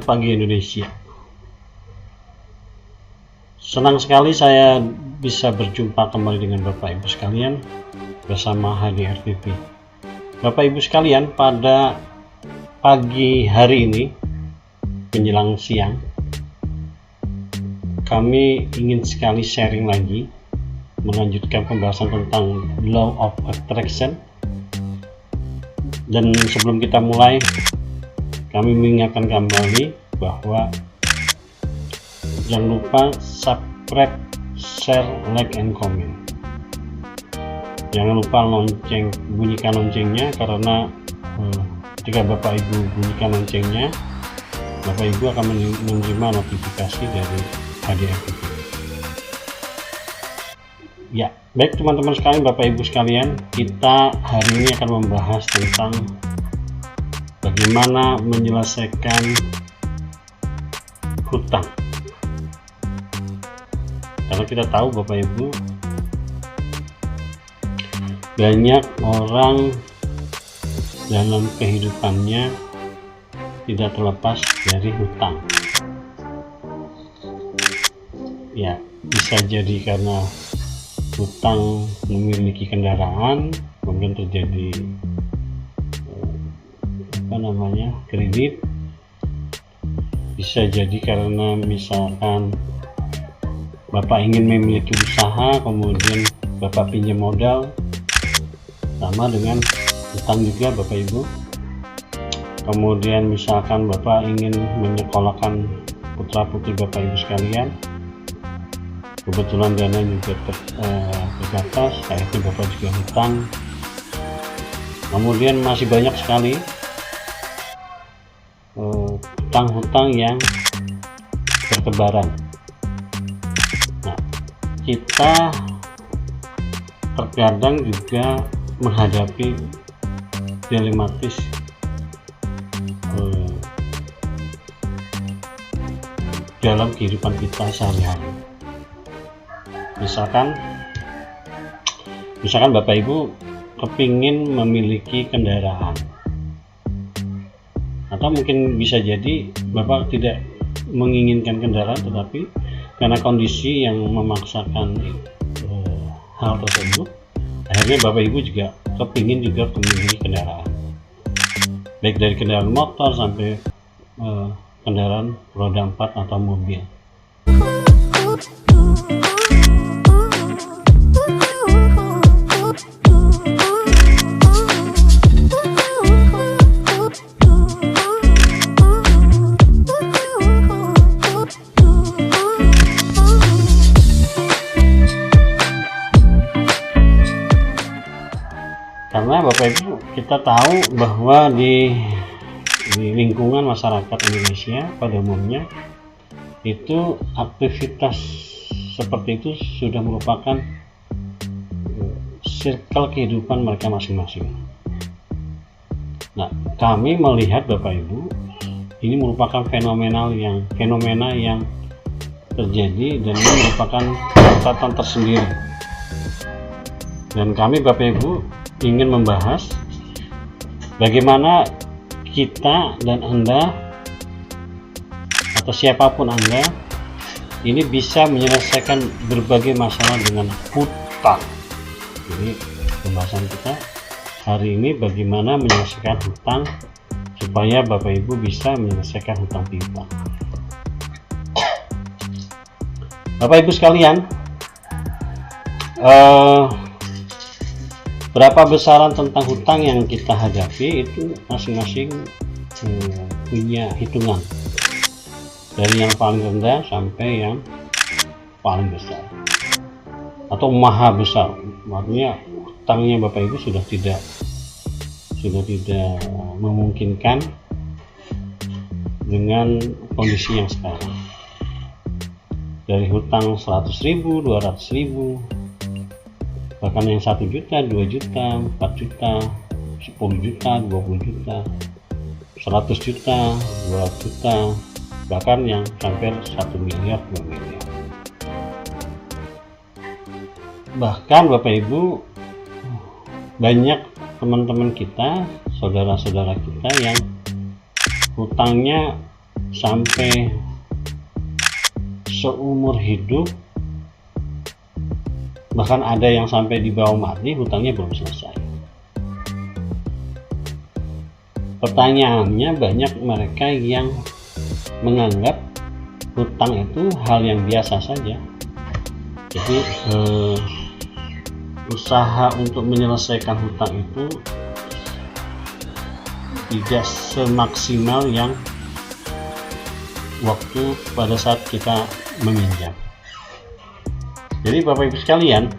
Selamat pagi Indonesia. Senang sekali saya bisa berjumpa kembali dengan Bapak Ibu sekalian bersama HDR TV. Bapak Ibu sekalian, pada pagi hari ini menjelang siang, kami ingin sekali sharing lagi, melanjutkan pembahasan tentang Law of Attraction. Dan sebelum kita mulai, kami mengingatkan kembali bahwa jangan lupa subscribe, share, like, and comment. Jangan lupa bunyikan loncengnya, karena ketika Bapak Ibu bunyikan loncengnya, Bapak Ibu akan menerima notifikasi dari HDR. Ya, baik teman-teman sekalian, Bapak Ibu sekalian, kita hari ini akan membahas tentang bagaimana menyelesaikan hutang. Karena kita tahu Bapak Ibu, banyak orang dalam kehidupannya tidak terlepas dari hutang. Ya, bisa jadi karena hutang memiliki kendaraan, kemudian terjadi kredit. Bisa jadi karena misalkan Bapak ingin memiliki usaha, kemudian Bapak pinjam modal, sama dengan hutang juga Bapak Ibu. Kemudian misalkan Bapak ingin menyekolahkan putra putri Bapak Ibu sekalian, kebetulan dana juga terbatas, akhirnya Bapak juga hutang. Kemudian masih banyak sekali hutang-hutang yang bertebaran. Nah, kita terkadang juga menghadapi dilematis dalam kehidupan kita sehari-hari. Misalkan Bapak Ibu kepingin memiliki kendaraan, atau mungkin bisa jadi Bapak tidak menginginkan kendaraan, tetapi karena kondisi yang memaksakan hal tersebut, akhirnya Bapak Ibu juga kepingin juga memiliki kendaraan, baik dari kendaraan motor sampai kendaraan roda 4 atau mobil. Karena Bapak Ibu, kita tahu bahwa di lingkungan masyarakat Indonesia pada umumnya itu aktivitas seperti itu sudah merupakan circle kehidupan mereka masing-masing. Nah, kami melihat Bapak Ibu, ini merupakan fenomena yang terjadi, dan ini merupakan catatan tersendiri. Dan kami Bapak Ibu ingin membahas bagaimana kita dan Anda atau siapapun Anda ini bisa menyelesaikan berbagai masalah dengan hutang. Jadi pembahasan kita hari ini bagaimana menyelesaikan hutang supaya Bapak Ibu bisa menyelesaikan hutang piutang. Bapak Ibu sekalian, berapa besaran tentang hutang yang kita hadapi itu masing-masing punya hitungan, dari yang paling rendah sampai yang paling besar atau maha besar. Artinya hutangnya Bapak Ibu sudah tidak memungkinkan dengan kondisi yang sekarang. Dari hutang 100.000, 200.000, bahkan yang 1 juta, 2 juta, 4 juta, 10 juta, 20 juta, 100 juta, 200 juta, bahkan yang sampai 1 miliar, 2 miliar. Bahkan Bapak Ibu, banyak teman-teman kita, saudara-saudara kita yang hutangnya sampai seumur hidup, bahkan ada yang sampai di bawah mati hutangnya belum selesai. Pertanyaannya, banyak mereka yang menganggap hutang itu hal yang biasa saja. Jadi usaha untuk menyelesaikan hutang itu tidak semaksimal yang waktu pada saat kita meminjam. Jadi Bapak Ibu sekalian,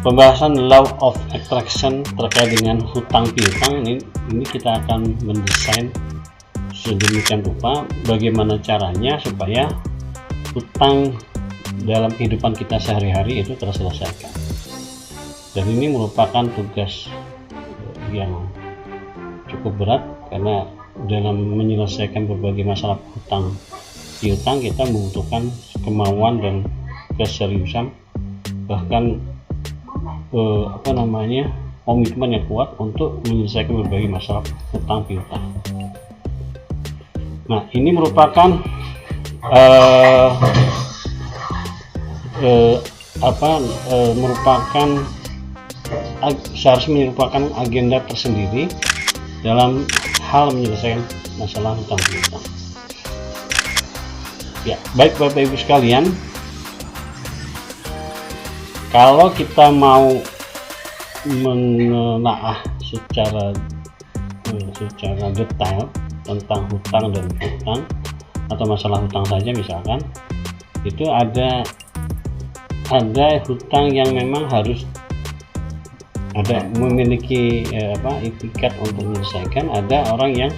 pembahasan law of attraction terkait dengan hutang piutang ini kita akan mendesain sedemikian rupa bagaimana caranya supaya hutang dalam kehidupan kita sehari-hari itu terselesaikan. Dan ini merupakan tugas yang cukup berat, karena dalam menyelesaikan berbagai masalah hutang piutang kita membutuhkan kemauan dan keseriusan, bahkan komitmen yang kuat untuk menyelesaikan berbagai masalah hutang piutang. Nah, ini merupakan seharusnya merupakan agenda tersendiri dalam hal menyelesaikan masalah hutang piutang. Ya, baik Bapak Ibu sekalian, kalau kita mau menelaah secara detail tentang hutang dan hutang atau masalah hutang saja misalkan, itu ada hutang yang memang harus memiliki itikat untuk menyelesaikan. Ada orang yang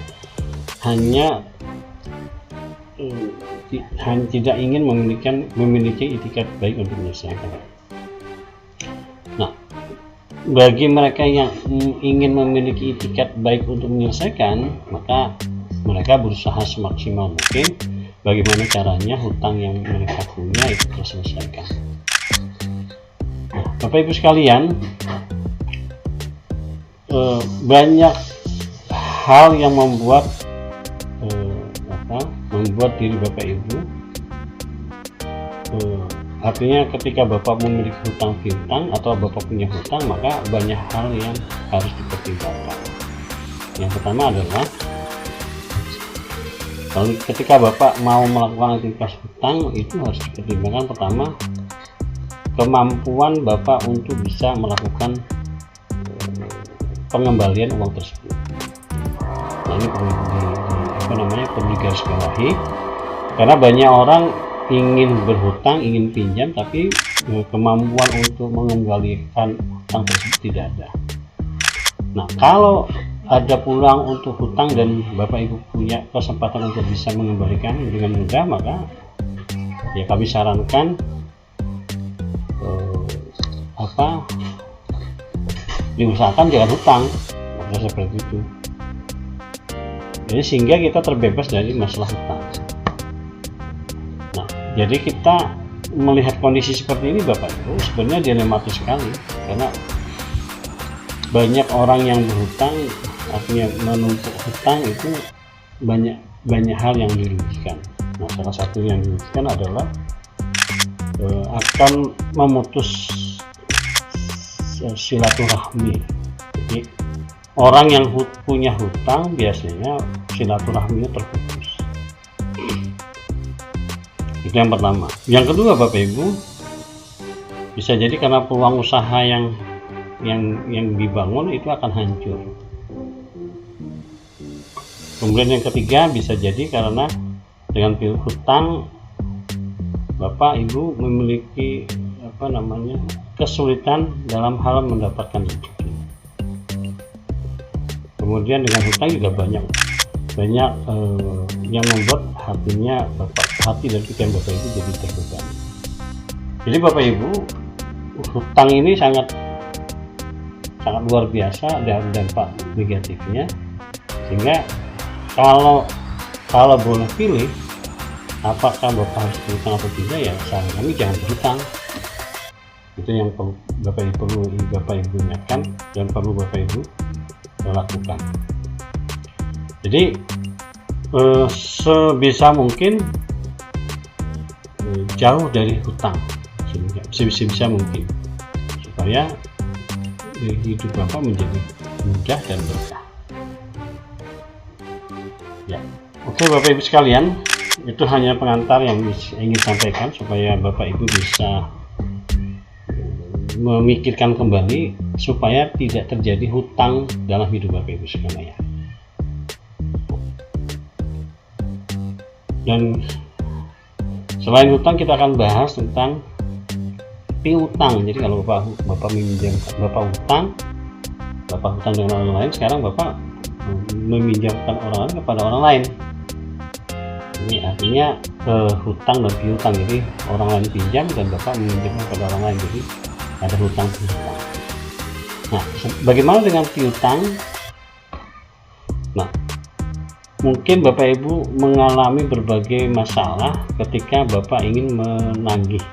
hanya tidak ingin memiliki itikat baik untuk menyelesaikan. Nah, bagi mereka yang ingin memiliki itikat baik untuk menyelesaikan, maka mereka berusaha semaksimal mungkin bagaimana caranya hutang yang mereka punya itu terselesaikan. Nah, Bapak Ibu sekalian, banyak hal yang membuat diri Bapak Ibu, artinya ketika Bapak memiliki hutang piutang atau Bapak punya hutang, maka banyak hal yang harus dipertimbangkan. Yang pertama adalah ketika Bapak mau melakukan aktivitas hutang, itu harus dipertimbangkan pertama kemampuan Bapak untuk bisa melakukan pengembalian uang tersebut. Nah, ini perlu digarisbawahi, karena banyak orang ingin berhutang, ingin pinjam, tapi kemampuan untuk mengembalikan hutang tersebut tidak ada. Nah, kalau ada peluang untuk hutang dan Bapak Ibu punya kesempatan untuk bisa mengembalikan dengan mudah, maka ya kami sarankan diusahakan jangan hutang, seperti itu. Jadi sehingga kita terbebas dari masalah hutang. Nah, jadi kita melihat kondisi seperti ini Bapak Ibu sebenarnya dilematis sekali, karena banyak orang yang berhutang, artinya menumpuk hutang itu banyak hal yang dirugikan. Nah, salah satu yang dirugikan adalah akan memutus silaturahmi. Jadi orang yang punya hutang biasanya silaturahminya terputus. Itu yang pertama. Yang kedua Bapak Ibu, bisa jadi karena peluang usaha yang dibangun itu akan hancur. Kemudian yang ketiga, bisa jadi karena dengan hutang Bapak Ibu memiliki kesulitan dalam hal mendapatkan rezeki. Kemudian dengan hutang juga banyak yang membuat hati dan pikiran Bapak Ibu jadi terbebani. Jadi Bapak Ibu, hutang ini sangat luar biasa dan dampak negatifnya, sehingga kalau boleh pilih apakah Bapak harus berhutang atau tidak, ya saran kami jangan berhutang. Itu yang Bapak Ibu ingatkan dan perlu Bapak Ibu lakukan. Jadi sebisa mungkin jauh dari hutang, sebisa mungkin, supaya hidup Bapak menjadi mudah dan berkah. Ya, oke Bapak Ibu sekalian, itu hanya pengantar yang ingin sampaikan supaya Bapak Ibu bisa memikirkan kembali supaya tidak terjadi hutang dalam hidup Bapak Ibu sekalian. Dan selain hutang, kita akan bahas tentang piutang. Jadi kalau Bapak meminjam, Bapak hutang dengan orang lain, sekarang Bapak meminjamkan orang lain kepada orang lain. Ini artinya hutang dan piutang. Jadi orang lain pinjam dan Bapak meminjamkan kepada orang lain. Jadi ada hutang piutang. Nah, bagaimana dengan piutang? Nah, mungkin Bapak Ibu mengalami berbagai masalah ketika Bapak ingin menagih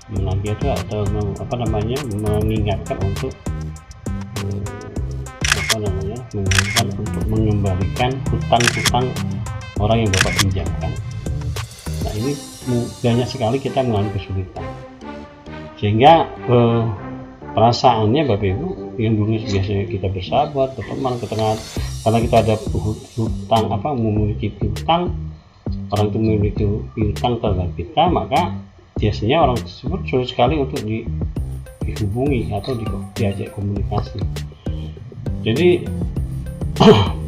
itu atau mengingatkan untuk mengingatkan untuk mengembalikan hutang-hutang orang yang Bapak pinjamkan. Nah, ini banyak sekali kita mengalami kesulitan, sehingga perasaannya Bapak Ibu yang dulu biasanya kita bersahabat, berteman, karena kita ada hutang, memiliki hutang, orang itu memiliki hutang terhadap kita, maka biasanya orang tersebut sulit sekali untuk dihubungi atau diajak komunikasi. Jadi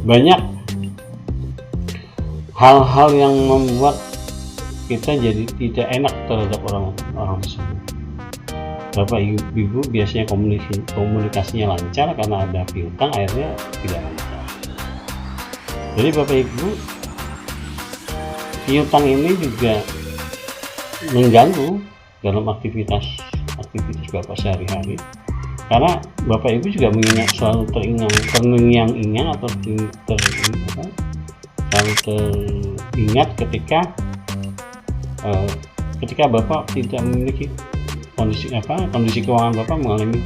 banyak hal-hal yang membuat kita jadi tidak enak terhadap orang tersebut. Bapak Ibu biasanya komunikasinya lancar, karena ada piutang akhirnya tidak lancar. Jadi Bapak Ibu, piutang ini juga mengganggu dalam aktivitas Bapak sehari-hari, karena Bapak Ibu juga selalu terngiang-ngiang atau selalu teringat ketika Bapak tidak memiliki kondisi keuangan Bapak mengalami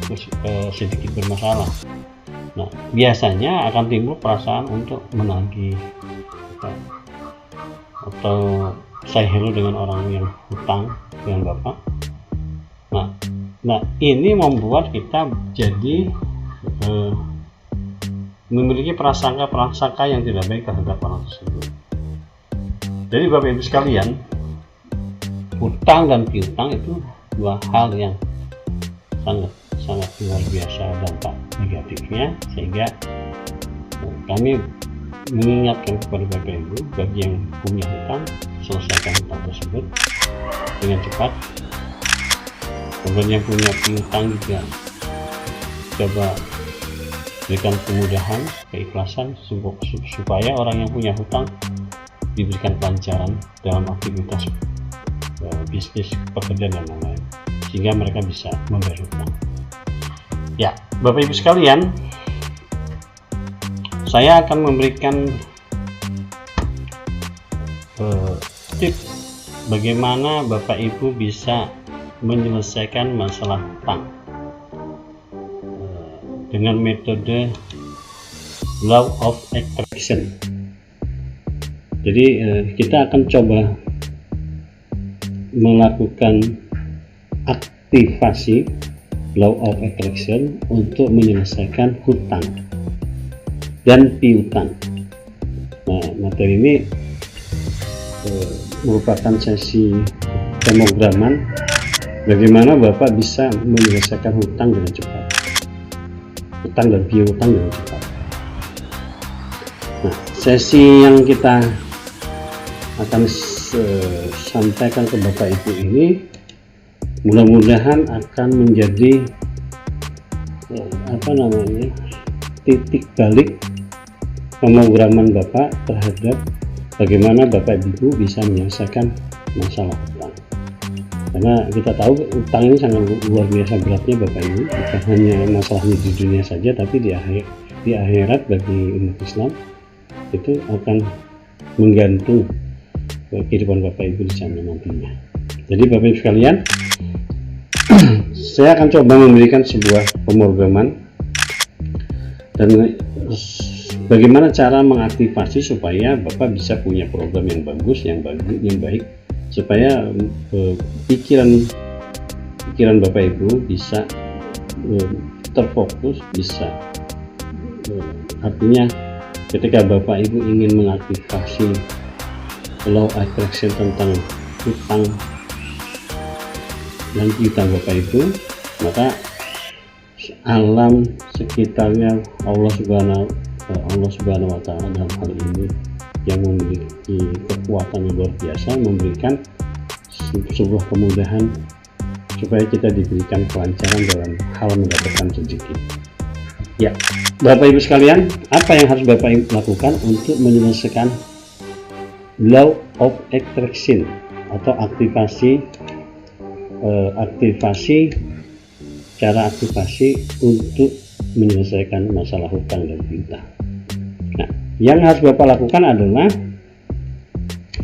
sedikit bermasalah. Nah, biasanya akan timbul perasaan untuk menagih atau say hello dengan orang yang hutang dengan Bapak. Nah, ini membuat kita jadi memiliki prasangka yang tidak baik terhadap orang tersebut. Jadi Bapak Ibu sekalian, hutang dan piutang itu dua hal yang sangat luar biasa dampak negatifnya, sehingga kami mengingatkan kepada Bapak Ibu, bagi yang punya hutang, selesaikan hutang tersebut dengan cepat. Kemudian yang punya piutang juga coba berikan kemudahan, keikhlasan, supaya orang yang punya hutang diberikan kelancaran dalam aktivitas bisnis, pekerjaan dan lain-lain, sehingga mereka bisa membayar hutang. Ya, Bapak Ibu sekalian, saya akan memberikan tips bagaimana Bapak Ibu bisa menyelesaikan masalah hutang dengan metode law of attraction. Jadi kita akan coba melakukan aktivasi law of attraction untuk menyelesaikan hutang dan piutang. Nah, materi ini merupakan sesi pemrograman bagaimana Bapak bisa menyelesaikan hutang dengan cepat, hutang dan piutang dengan cepat. Nah, sesi yang kita akan sampaikan ke Bapak Ibu ini mudah-mudahan akan menjadi titik balik pemrograman Bapak terhadap bagaimana Bapak Ibu bisa menyelesaikan masalah hutang. Karena kita tahu hutang ini sangat luar biasa beratnya Bapak Ibu, bukan hanya masalahnya di dunia saja, tapi di akhirat bagi umat Islam itu akan menggantung kehidupan Bapak Ibu di sana nantinya. Jadi Bapak Ibu sekalian, saya akan coba memberikan sebuah pemrograman, dan bagaimana cara mengaktifasi supaya Bapak bisa punya program yang bagus, yang baik, supaya pikiran Bapak Ibu bisa terfokus, bisa artinya ketika Bapak Ibu ingin mengaktifasi law attraction tentang hutang dan kita Bapak Ibu, maka alam sekitarnya Allah Subhanahu wa Ta'ala dalam hal ini yang memiliki kekuatan yang luar biasa, memberikan sebuah kemudahan supaya kita diberikan kelancaran dalam hal mendapatkan rezeki. Ya, Bapak Ibu sekalian, apa yang harus Bapak Ibu lakukan untuk menyelesaikan law of attraction atau cara aktifasi untuk menyelesaikan masalah hutang dan piutang. Nah, yang harus Bapak lakukan adalah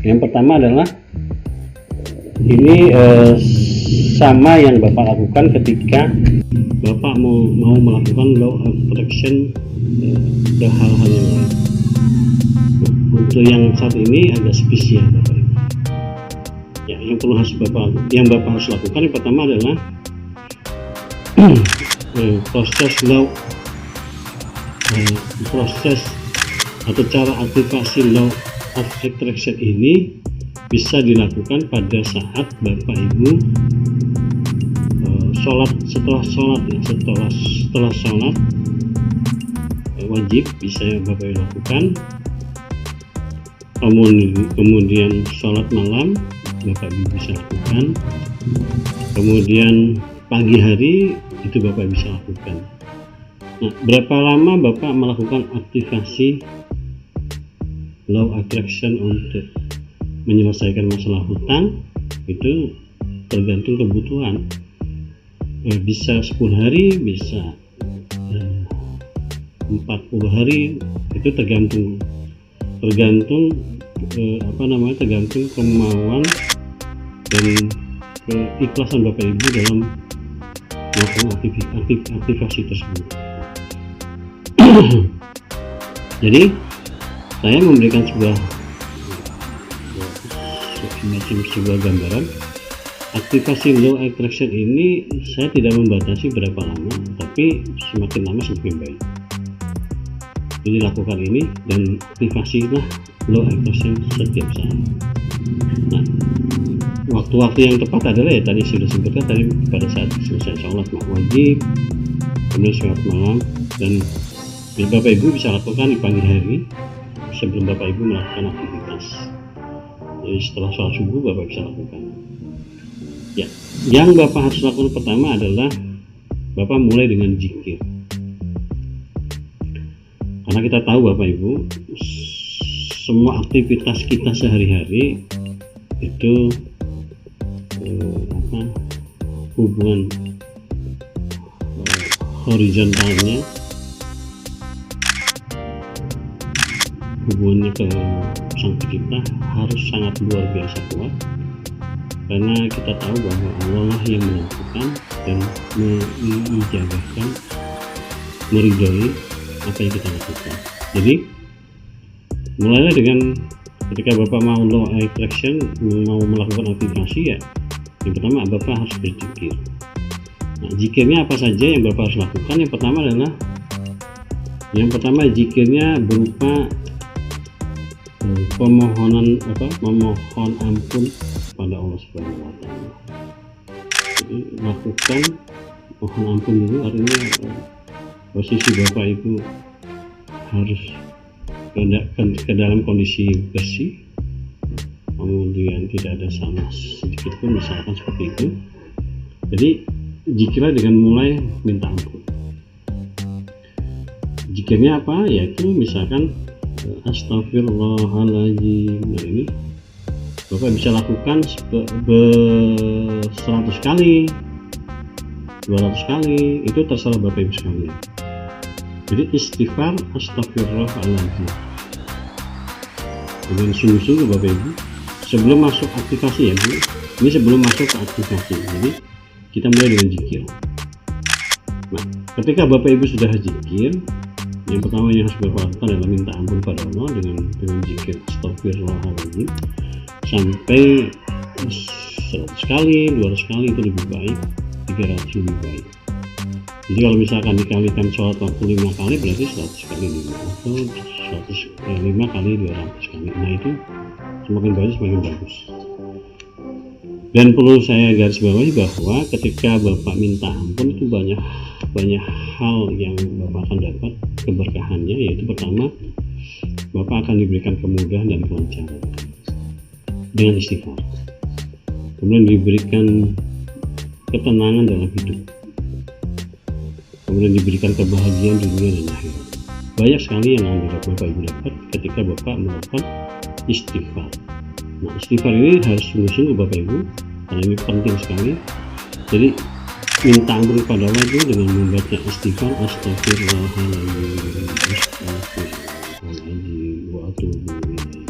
yang pertama adalah ini sama yang Bapak lakukan ketika Bapak mau melakukan law of attraction ke hal-hal yang lain. Untuk yang saat ini agak spesial Bapak Ibu. Ya, yang Bapak harus lakukan yang pertama adalah proses atau cara aktifasi law of attraction ini bisa dilakukan pada saat Bapak Ibu setelah sholat wajib bisa Bapak Ibu lakukan, kemudian sholat malam Bapak Ibu bisa lakukan, kemudian pagi hari itu Bapak bisa lakukan. Nah, berapa lama Bapak melakukan aktivasi law attraction untuk menyelesaikan masalah hutang itu tergantung kebutuhan. Bisa 10 hari, bisa 40 hari, itu tergantung kemauan dan keikhlasan Bapak Ibu dalam melakukan aktivasi tersebut. Jadi saya memberikan sebuah gambaran. Aktivasi law attraction ini saya tidak membatasi berapa lama, tapi semakin lama semakin baik. Jadi lakukan ini dan aktivasilah law attraction setiap saat. Nah, waktu-waktu yang tepat adalah ya tadi sudah sebutkan tadi pada saat selesai sholat wajib, kemudian sholat malam, dan Bapak Ibu bisa lakukan di pagi hari sebelum Bapak Ibu melakukan aktivitas. Jadi setelah sholat subuh Bapak bisa lakukan. Ya, yang Bapak harus lakukan pertama adalah Bapak mulai dengan zikir. Karena kita tahu Bapak Ibu, semua aktivitas kita sehari-hari itu hubungan horizontalnya, hubungannya ke Sang Pencipta harus sangat luar biasa kuat, karena kita tahu bahwa Allah lah yang menentukan dan mengijabakan, meridhoi apa yang kita lakukan. Jadi mulailah dengan ketika Bapak mau law attraction, mau melakukan aktivasi, ya yang pertama Bapak harus berzikir. Nah, zikirnya apa saja yang Bapak harus lakukan? Yang pertama zikirnya berupa memohon ampun pada Allah Subhanahu wa Ta'ala. Jadi lakukan mohon ampun dulu, artinya posisi Bapak Ibu harus ke dalam kondisi bersih, kemudian tidak ada salah sedikit pun, misalkan seperti itu. Jadi zikirlah dengan mulai minta ampun. Zikirnya apa? Yaitu misalkan astagfirullahaladzim. Nah, ini Bapak bisa lakukan 100 kali, 200 kali, itu terserah Bapak Ibu sekalian. Jadi istighfar astagfirullahaladzim dengan sungguh-sungguh Bapak Ibu sebelum masuk aktivasi, ya Bu. Ini sebelum masuk ke aktivasi. Jadi kita mulai dengan zikir. Nah, ketika Bapak Ibu sudah zikir, Yang pertama yang harus Bapak lakukan adalah minta ampun pada Allah dengan zikir astagfirullahaladzim sampai 100 kali, 200 kali itu lebih baik, 300 lebih baik. Jadi kalau misalkan dikalikan sholat waktu 5 kali berarti 100 kali 5 atau 5 kali 200 kali. Nah itu semakin banyak semakin bagus. Dan perlu saya garis bawahi bahwa ketika Bapak minta ampun itu banyak hal yang Bapak akan dapat keberkahannya, yaitu pertama, Bapak akan diberikan kemudahan dan kelancaran dengan istighfar. Kemudian diberikan ketenangan dalam hidup. Kemudian diberikan kebahagiaan dunia dan akhirat. Banyak sekali yang Bapak Ibu dapat ketika Bapak melakukan istighfar. Nah, istighfar ini harus sungguh-sungguh Bapak Ibu, karena ini penting sekali. Jadi minta ampun kepada Allah itu dengan membaca istighfar, astagfirullahaladzim, astagfirullahaladzim, wa atubu ilaih,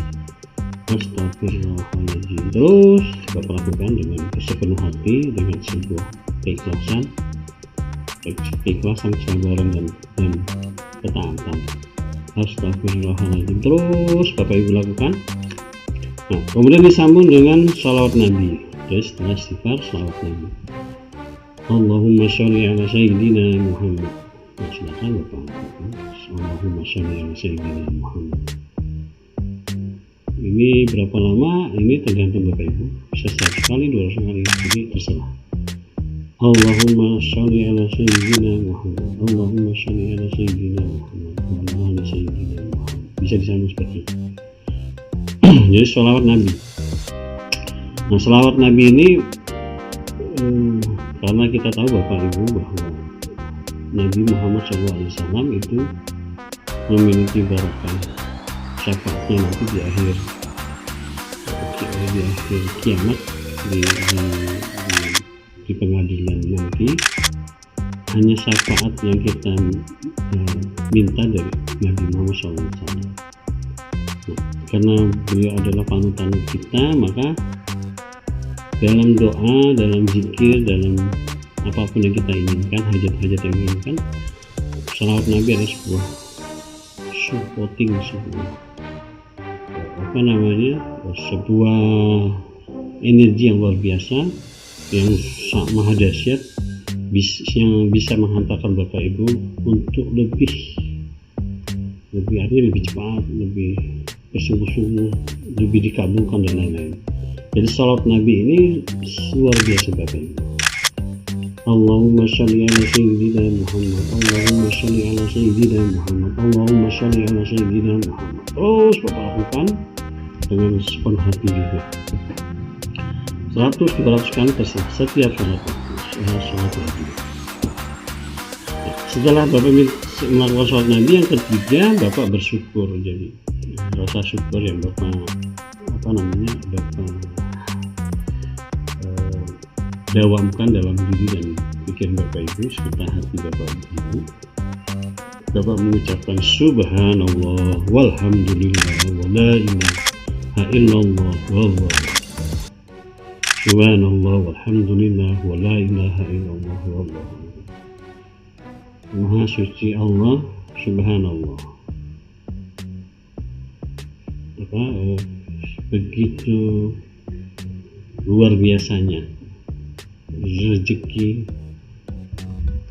astagfirullahaladzim. Terus Bapak lakukan dengan sepenuh hati, dengan sebuah keikhlasan, kesabaran dan ketaatan. Astagfirullahaladzim. Terus Bapak Ibu lakukan. Nah, kemudian disambung dengan shalawat Nabi. Terus setelah istighfar, shalawat Nabi. Allahumma sholli ala sayyidina Muhammad. Nah, silakan Bapak lakukan. Allahumma sholli ala sayyidina Muhammad. Ini berapa lama? Ini tergantung Bapak Ibu. Bisa 100 kali, 200 kali, jadi terserah. Allahumma sholli ala sayyidina Muhammad. Allahumma sholli ala sayyidina Muhammad. Wa ala sayyidina Muhammad. Bisa disambung seperti itu. Jadi sholawat Nabi. Nah, sholawat Nabi ini karena kita tahu Bapak Ibu bahwa Nabi Muhammad SAW itu memiliki barokah syafaatnya nanti di akhir kiamat, di pengadilan nanti. Hanya syafaat yang kita minta dari Nabi Muhammad SAW. Nah, karena beliau adalah panutan kita, maka dalam doa, dalam zikir, dalam apapun yang kita inginkan, hajat-hajat yang inginkan, shalawat Nabi adalah sebuah supporting, sebuah energi yang luar biasa, yang maha dahsyat, yang bisa menghantarkan Bapak Ibu untuk lebih artinya lebih cepat, lebih bersungguh-sungguh, lebih dikabulkan dan lain-lain. Jadi shalawat Nabi ini luar biasa Bapak Ibu. Allahumma sholli ala sayyidina Muhammad. Allahumma sholli ala sayyidina Muhammad. Allahumma sholli ala sayyidina Muhammad. Terus Bapak lakukan dengan sepenuh hati juga. 100-200 kali terserah setiap sholat Nabi. Setelah Bapak melakukan sholat Nabi, yang ketiga Bapak bersyukur. Jadi rasa syukur yang Bapak dawamkan dalam diri dan pikiran Bapak Ibu serta hati Bapak Ibu. Bapak mengucapkan subhanallah walhamdulillah wa la ilaha illallah wallah. Subhanallah walhamdulillah wa la ilaha illallah wallah. Maha suci Allah, subhanallah. Begitu luar biasanya rezeki,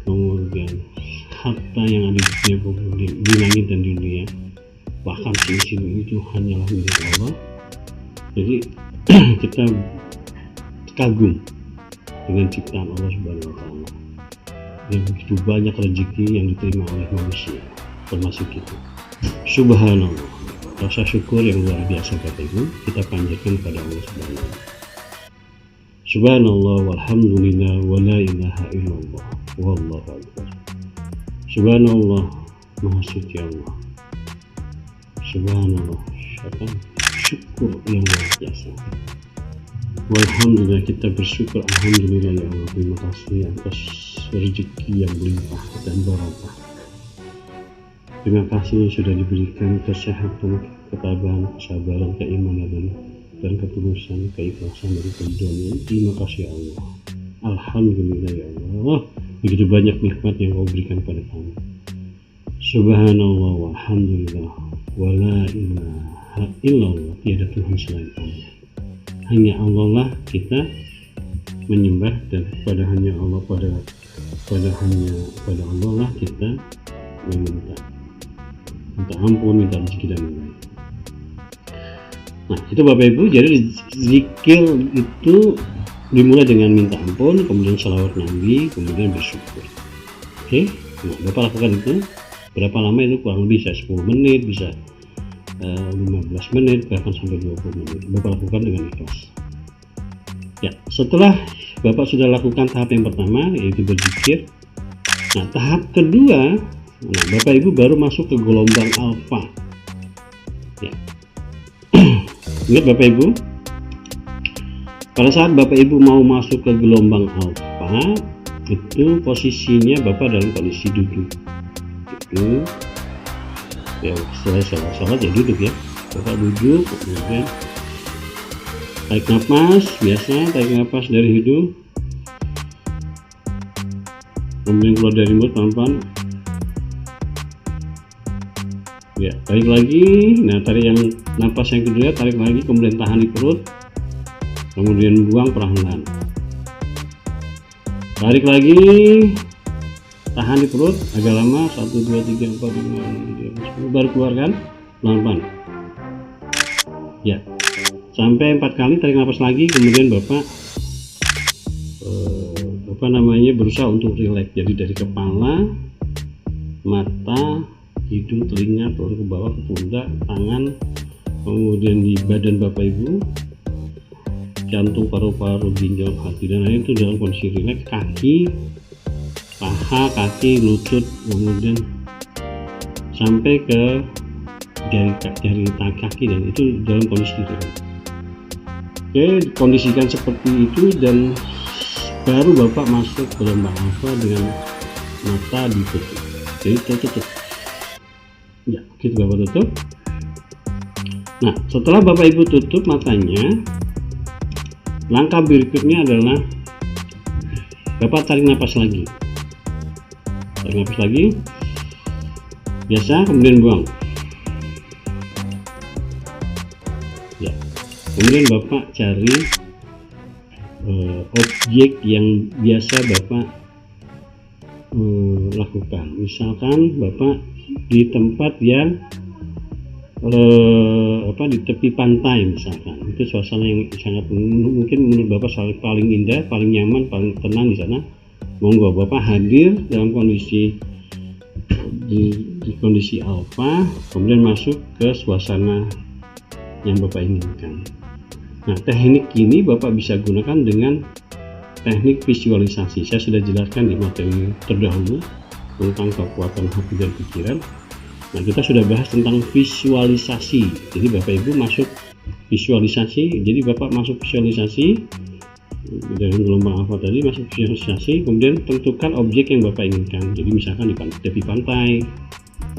kemudian harta yang ada di langit dan di dunia, bahkan sini itu hanyalah milik Allah. Jadi kita kagum dengan ciptaan Allah Subhanahu wa Ta'ala, yang begitu banyak rezeki yang diterima oleh manusia, termasuk kita. Subhanallah, rasa syukur yang luar biasa Bapak Ibu kita panjatkan pada Allah Subhanahu wa Ta'ala. Subhanallah walhamdulillah wa la ilaha illallah wallahu akbar. Subhanallah, maha suci Allah. Subhanallah, syukur yang luar biasa. Walhamdulillah, kita bersyukur, alhamdulillah ya Allah, terima kasih atas rezeki yang berlimpah dan barokah. Terima kasih sudah diberikan kesehatan, ketabahan, kesabaran, keimanan dan ketulusan, keikhlasan dari kemudian. Terima kasih Allah. Alhamdulillah ya Allah, begitu banyak nikmat yang Kau berikan pada kami. Subhanallah walhamdulillah wala ilaha illallah, tiada Tuhan selain Allah. Hanya Allah lah kita menyembah, dan pada hanya Allah, pada Allah lah kita meminta ampun, minta rezeki dan lain-lain. Nah, itu Bapak Ibu. Jadi zikir itu dimulai dengan minta ampun, kemudian shalawat Nabi, kemudian bersyukur. Oke, nah, Bapak lakukan itu. Berapa lama itu? Kurang lebih bisa 10 menit, bisa 15 menit, bahkan sampai 20 menit. Bapak lakukan dengan ikhlas. Ya, setelah Bapak sudah lakukan tahap yang pertama, yaitu berzikir. Nah, tahap kedua, nah, Bapak Ibu baru masuk ke gelombang alfa. Ya. Ingat Bapak Ibu, pada saat Bapak Ibu mau masuk ke gelombang alfa, itu posisinya Bapak dalam kondisi duduk. Ya, setelah sholat ya duduk ya. Bapak duduk, kemudian tarik nafas, biasa tarik nafas dari hidung, kemudian keluar dari mulut pelan-pelan. Ya, tarik lagi. Nah, tarik yang nafas yang kedua, tarik lagi, kemudian tahan di perut, kemudian buang perlahan-lahan. Tarik lagi, tahan di perut agak lama, 1, 2, 3, 4, 5, 6, 7, 10, baru keluarkan pelan-pelan. Ya, sampai 4 kali tarik nafas lagi, kemudian Bapak berusaha untuk rileks. Jadi dari kepala, mata, hidung, telinga, turun ke bawah ke pundak, tangan, kemudian di badan Bapak Ibu, jantung, paru-paru, ginjal, hati, dan lain itu dalam kondisi rileks. Kaki, paha, kaki, lutut, kemudian sampai ke jari kaki, dan itu dalam kondisi rileks. Oke, kondisikan seperti itu, dan baru Bapak masuk ke gelombang alfa dengan mata ditutup. Jadi tertutup. Ya, gitu Bapak tutup. Nah, setelah Bapak Ibu tutup matanya, langkah berikutnya adalah Bapak tarik nafas lagi. Tarik nafas lagi. Biasa, kemudian buang. Ya. Kemudian Bapak cari objek yang biasa Bapak lakukan. Misalkan Bapak di tempat yang di tepi pantai, misalkan itu suasana yang sangat mungkin menurut Bapak paling indah, paling nyaman, paling tenang di sana. Monggo Bapak hadir dalam kondisi di kondisi alfa, kemudian masuk ke suasana yang Bapak inginkan. Nah, teknik ini Bapak bisa gunakan dengan teknik visualisasi. Saya sudah jelaskan di materi terdahulu tentang kekuatan hati dan pikiran. Nah, kita sudah bahas tentang visualisasi. Jadi Bapak Ibu masuk visualisasi. Jadi Bapak masuk visualisasi dari gelombang alfa tadi, masuk visualisasi, kemudian tentukan objek yang Bapak inginkan. Jadi misalkan di tepi pantai,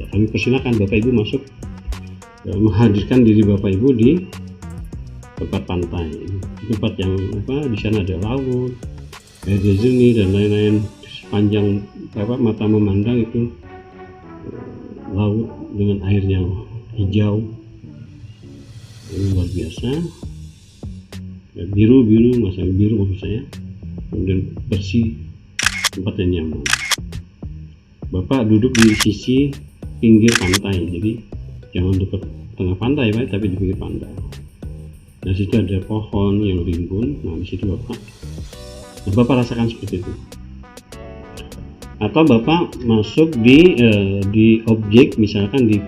ya, kami persilakan Bapak Ibu masuk, menghadirkan diri Bapak Ibu di tempat pantai, tempat yang di sana ada laut, air jernih dan lain-lain. Sepanjang mata memandang itu laut dengan air yang hijau, luar biasa, biru maksud saya, kemudian bersih, tempat yang nyaman. Bapak duduk di sisi pinggir pantai, jadi jangan dekat tengah pantai Pak, tapi di pinggir pantai. Nah, situ ada pohon yang rimbun. Nah, di situ Bapak rasakan seperti itu. Atau Bapak masuk di objek, misalkan di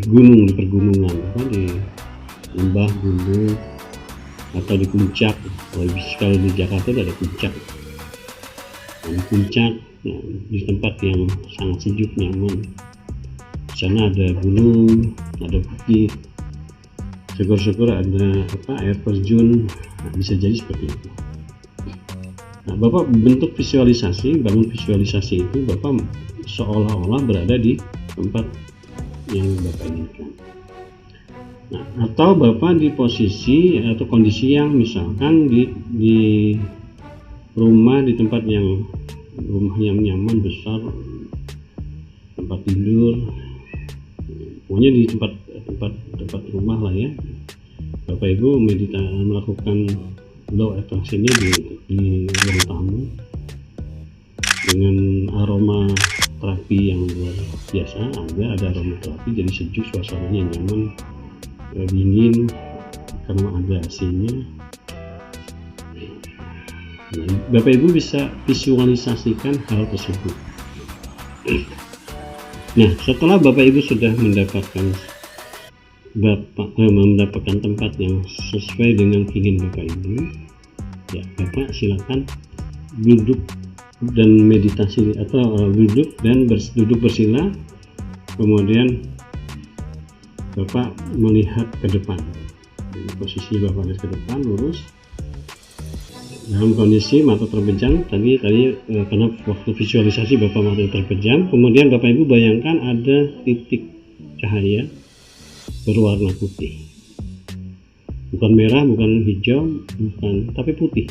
gunung, di pergunungan, di lembah gunung, atau di puncak. Kalau di Jakarta ada puncak. Nah, di puncak, nah, di tempat yang sangat sejuk, nyaman. Di sana ada gunung, ada bukit. Syukur-syukur ada air terjun. Nah, bisa jadi seperti itu. Nah, Bapak bentuk visualisasi, bangun visualisasi itu Bapak seolah-olah berada di tempat yang Bapak inginkan. Nah, atau Bapak di posisi atau kondisi yang misalkan di rumah, di tempat yang rumah yang nyaman, besar, tempat tidur, pokoknya di tempat rumah lah ya. Bapak Ibu melakukan law attraction di ruang tamu dengan aroma terapi yang luar biasa. Ada aroma terapi, jadi sejuk, suasananya nyaman, dingin karena ada AC-nya. Nah, Bapak Ibu bisa visualisasikan hal tersebut. Nah, setelah Bapak Ibu sudah mendapatkan tempat yang sesuai dengan keinginan Bapak Ibu, ya Bapak silakan duduk dan meditasi atau duduk bersila, kemudian Bapak melihat ke depan. Posisi Bapak lihat ke depan lurus dalam kondisi mata terpejam. Tadi karena waktu visualisasi Bapak mata terpejam, kemudian Bapak Ibu bayangkan ada titik cahaya berwarna putih, bukan merah, bukan hijau, tapi putih,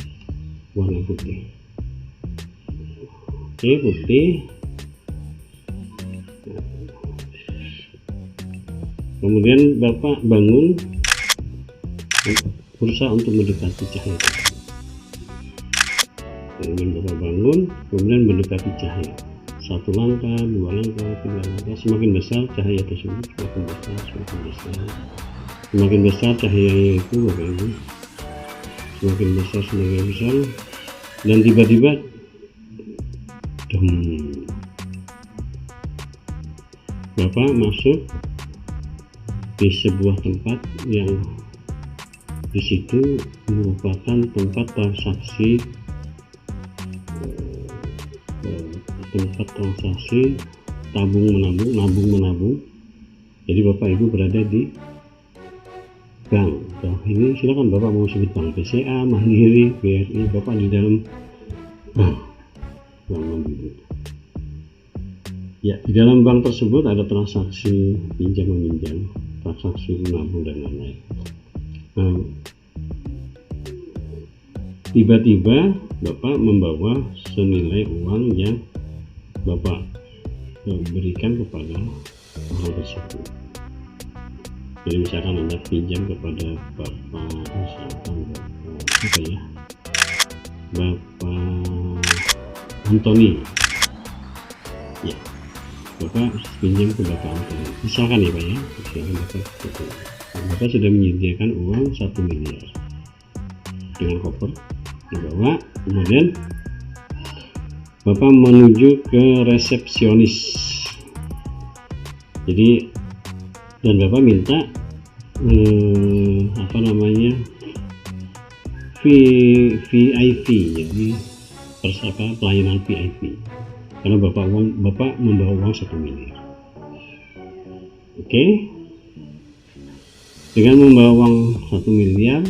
warna putih. Oke, putih. Kemudian Bapak bangun, berusaha untuk mendekati cahaya. Kemudian Bapak bangun, kemudian mendekati cahaya. 1 langkah, 2 langkah, 3 langkah, semakin besar cahaya tersebut, semakin besar cahayanya itu Bapak Ibu, semakin besar, dan tiba-tiba Bapak masuk di sebuah tempat yang di situ merupakan tempat transaksi tabung menabung. Jadi Bapak Ibu berada di bank. Ini silakan Bapak mau sebut bank BCA, Mandiri, BRI, Bapak di dalam bank Mandiri. Ya, di dalam bank tersebut ada transaksi pinjam meminjam, transaksi menabung dan lain-lain. Nah, tiba-tiba Bapak membawa senilai uang yang Bapak berikan kepada orang tersebut. Jadi misalkan Anda pinjam kepada Bapak, misalkan Bapak Antoni, ya Bapak pinjam ke Bapak Antoni, misalkan ya Pak ya, Bapak sudah menyediakan uang 1 miliar dengan koper dibawa, kemudian Bapak menuju ke resepsionis. Jadi dan Bapak minta VIP, jadi pelayanan VIP, karena Bapak membawa uang 1 miliar. Oke, dengan membawa uang 1 miliar,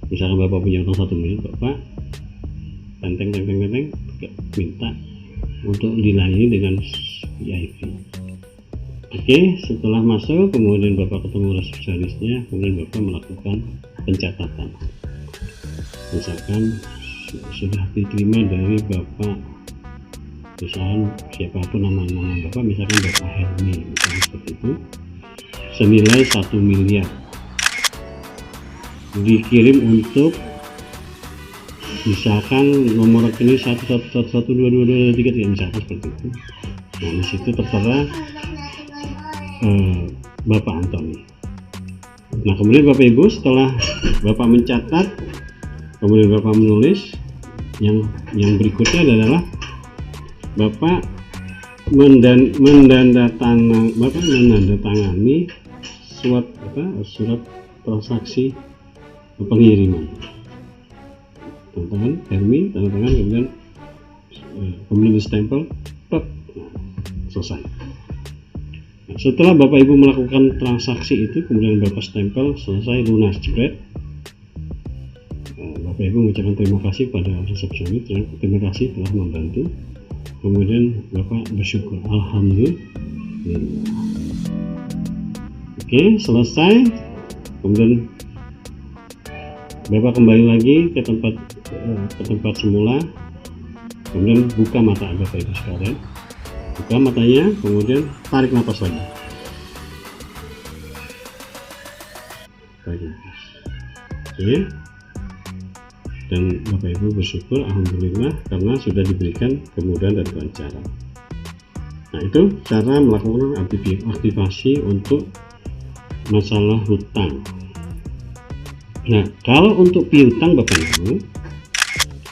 misalkan Bapak punya utang 1 miliar, Bapak tenteng minta untuk dilayani dengan VIP. Oke, setelah masuk, kemudian Bapak ketemu resepsionisnya, kemudian Bapak melakukan pencatatan. Misalkan sudah diterima dari Bapak, misalkan siapapun nama Bapak, misalkan Bapak Helmi, misalkan seperti itu, senilai 1 miliar dikirim untuk misalkan nomor rekening 111122223, misalkan seperti itu. Nah, di situ tertera Bapak Antoni. Nah, kemudian Bapak Ibu setelah Bapak mencatat, kemudian Bapak menulis, yang berikutnya adalah Bapak menandatangani surat transaksi pengiriman. Tangan Hermi, tanda tangan, kemudian di stempel, selesai. Nah, setelah Bapak Ibu melakukan transaksi itu, kemudian Bapak stempel, selesai, lunas, jebret. Bapak Ibu mengucapkan terima kasih pada resepsionis, terima kasih telah membantu. Kemudian Bapak bersyukur, alhamdulillah. Oke, selesai. Kemudian Bapak kembali lagi ke tempat semula, kemudian buka mata Bapak Ibu sekalian. buka matanya, kemudian tarik nafas lagi. Tarik nafas. Oke. Dan Bapak Ibu bersyukur, alhamdulillah, karena sudah diberikan kemudahan dan kelancaran. Nah, itu cara melakukan aktivasi untuk masalah hutang. Nah, kalau untuk piutang Bapak Ibu,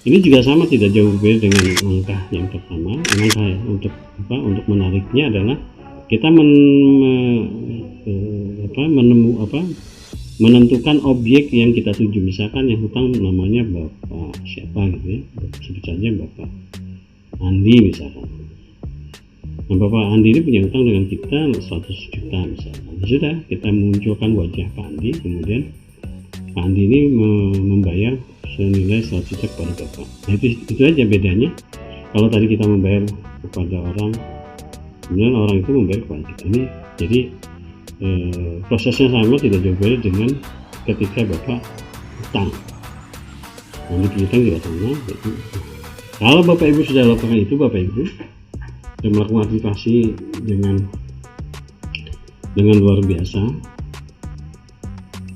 ini juga sama, tidak jauh berbeda dengan langkah yang pertama. Langkah untuk untuk menariknya adalah kita menentukan objek yang kita tuju. Misalkan yang hutang namanya Bapak siapa gitu ya, sebut saja Bapak Andi misalkan. Nah, Bapak Andi ini punya hutang dengan kita 100 juta misalkan. Sudah, kita munculkan wajah Pak Andi, kemudian Pak Andi ini membayar senilai 100 juta kepada Bapak. Nah, itu aja bedanya. Kalau tadi kita membayar kepada orang, kemudian orang itu membayar kepada kita. Ini jadi prosesnya sama, tidak jauh beda dengan ketika Bapak hutang. Nanti piutang juga sama. Kalau Bapak Ibu sudah lakukan itu, Bapak Ibu dan melakukan aktivasi dengan luar biasa.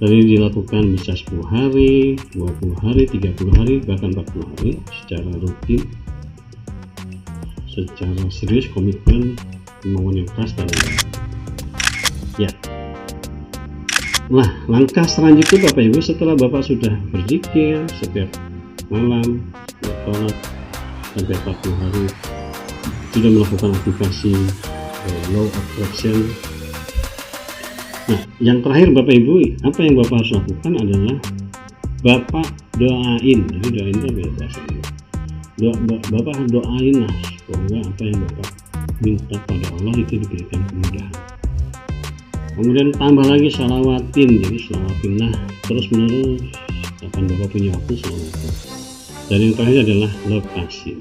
Tadi dilakukan bisa 10 hari, 20 hari, 30 hari, bahkan 40 hari secara rutin, secara serius, komitmen, kemauan yang keras dan ya. Nah, langkah selanjutnya Bapak Ibu, setelah Bapak sudah berzikir setiap malam, sholat sampai 40 hari, sudah melakukan aktivasi law of attraction. Nah, yang terakhir Bapak Ibu, apa yang Bapak harus lakukan adalah Bapak doain. Jadi doain itu beda bahasanya. Bapak doain lah semoga apa yang Bapak minta pada Allah itu diberikan kemudahan. Kemudian tambah lagi salawatin, jadi salawatinlah terus menerus. Kapan Bapak punya waktu salawatin. Dan yang terakhir adalah lepasin.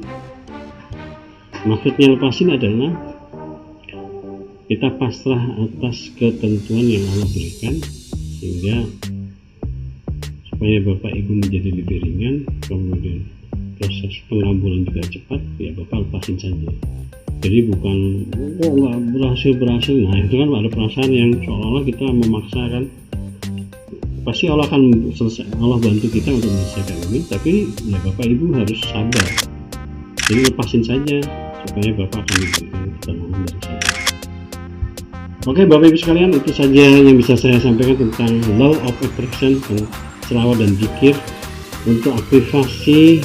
Maksudnya lepasin adalah kita pasrah atas ketentuan yang Allah berikan, sehingga supaya Bapak Ibu menjadi lebih ringan, kemudian proses pengabulan juga cepat, ya Bapak lepasin saja. Jadi bukan nggak berhasil, nah itu kan ada perasaan yang seolah-olah kita memaksakan. Pasti Allah akan selesai, Allah bantu kita untuk menyelesaikan ini, tapi ya Bapak Ibu harus sabar. Jadi lepasin saja supaya Bapak akan diberikan ketenangan dari saya. Oke Bapak Ibu sekalian, itu saja yang bisa saya sampaikan tentang law of attraction, selawat dan zikir untuk aktivasi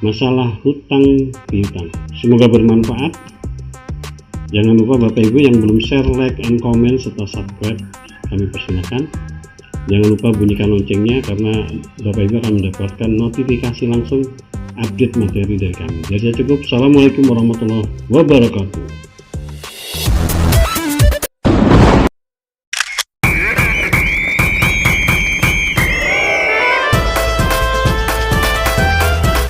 masalah hutang piutang. Semoga bermanfaat. Jangan lupa Bapak Ibu yang belum share, like, and comment serta subscribe, kami persilakan. Jangan lupa bunyikan loncengnya karena Bapak Ibu akan mendapatkan notifikasi langsung update materi dari kami. Jadi cukup. Assalamualaikum warahmatullahi wabarakatuh.